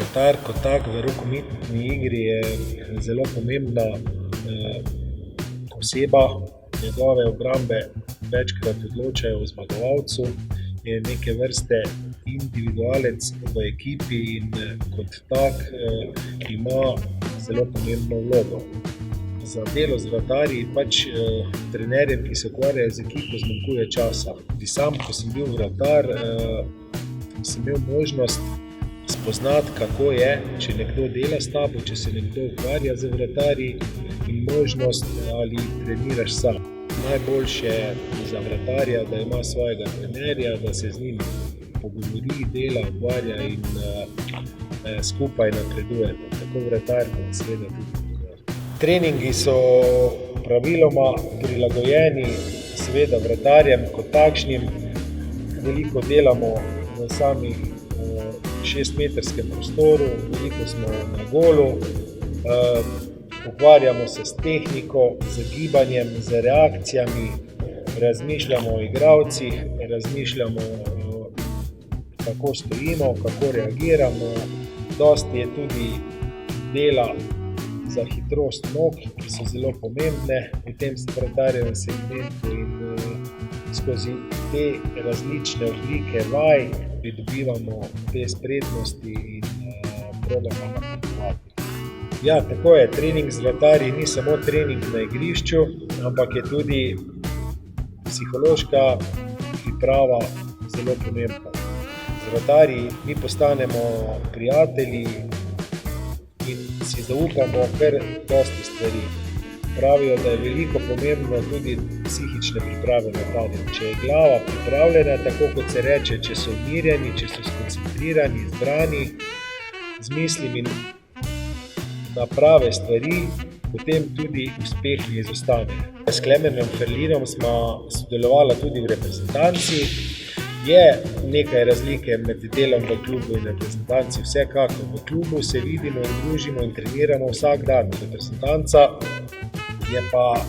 Vratar kot tak v rokometni igri je zelo pomembna oseba. Njegove obrambe večkrat odločajo o zmagovalcu, je neke vrste individualec v ekipi in kot tak ima zelo pomembno vlogo. Za delo z vratarji trenerjem, ki se ukvarjajo z ekipo, zmanjkuje časa. Tudi sam, ko sem bil vratar, sem imel možnost spoznati, kako je, če nekdo dela s tabo, če se nekdo ukvarja z vratarji, in možnost, ali treniraš sam. Najboljše za vratarja, da ima svojega trenerja, da se z njim pogovori, dela, ukvarja in skupaj napreduje. Tako vratar kot seveda tudi trener. Treningi so praviloma prilagojeni seveda vratarjem kot takšnim. Veliko delamo v samih 6-metrskem prostoru, veliko smo na golu, ukvarjamo se s tehniko, z gibanjem, z reakcijami, razmišljamo o igralcih, razmišljamo, kako stojimo, kako reagiramo. Dosti je tudi dela za hitrost nog, ki so zelo pomembne v tem vratarjevem segmentu, in skozi te različne oblike vaj pridobivamo te spretnosti in probamo napredovati. Ja, tako je, trening z vratarji ni samo trening na igrišču, ampak je tudi psihološka priprava zelo pomembna. Z vratarji mi postanemo prijatelji in si zaupamo kar dosti stvari. Pravijo, da je veliko pomembno tudi psihične priprave vratarjev. Če je glava pripravljena, tako kot se reče, če so umirjeni, če so skoncentrirani, zbrani, z mislimi na prave stvari, potem tudi uspeh ne izostane. S Klemenom Ferlinom smo sodelovali tudi v reprezentanci. Je nekaj razlike med delom v klubu in reprezentanci, vsekakor. V klubu se vidimo in družimo in treniramo vsak dan. Reprezentanca je pa,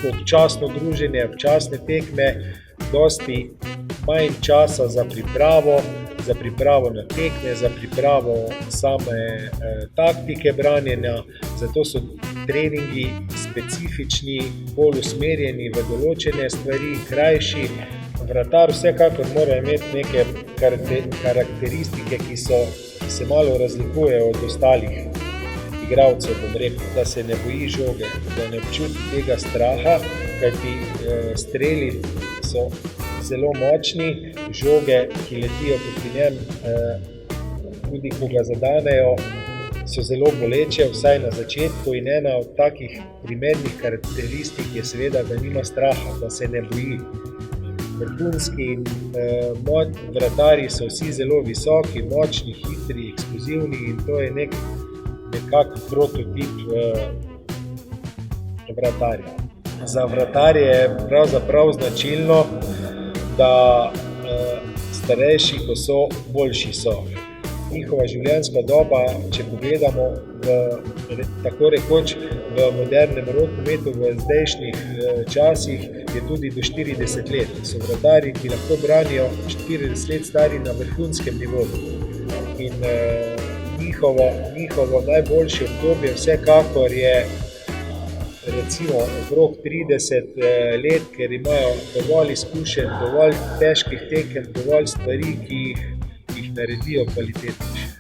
občasno druženje, občasne tekme, dosti manj časa za pripravo na tekme, za pripravo same taktike branjenja, zato so treningi specifični, bolj usmerjeni v določene stvari, krajši. Vratar vsekakor mora imeti neke karakteristike, ki se malo razlikujejo od ostalih igralcev, da se ne boji žoge, da ne občuti tega straha, kajti streli so zelo močni, žoge, ki letijo proti njem, tudi ko ga zadanejo, so zelo boleče, vsaj na začetku, in ena od takih primernih karakteristik je seveda, da nima straha, da se ne boji. Vrhunski vratarji so vsi zelo visoki, močni, hitri, eksplozivni, in to je nekak prototip vratarja. Za vratarje je pravzaprav značilno, da starejši, ko so, boljši so. Njihova življenjska doba, če pogledamo tako rekoč v modernem rokometu, v zdajšnjih časih, je tudi do 40 let. So vratarji, ki lahko branijo 40 let stari na vrhunskem nivoju. In njihovo najboljše obdobje vsekakor je recimo okrog 30 let, ker imajo dovolj izkušenj, dovolj težkih tekem, dovolj stvari, ki jih naredijo kvalitetnejše.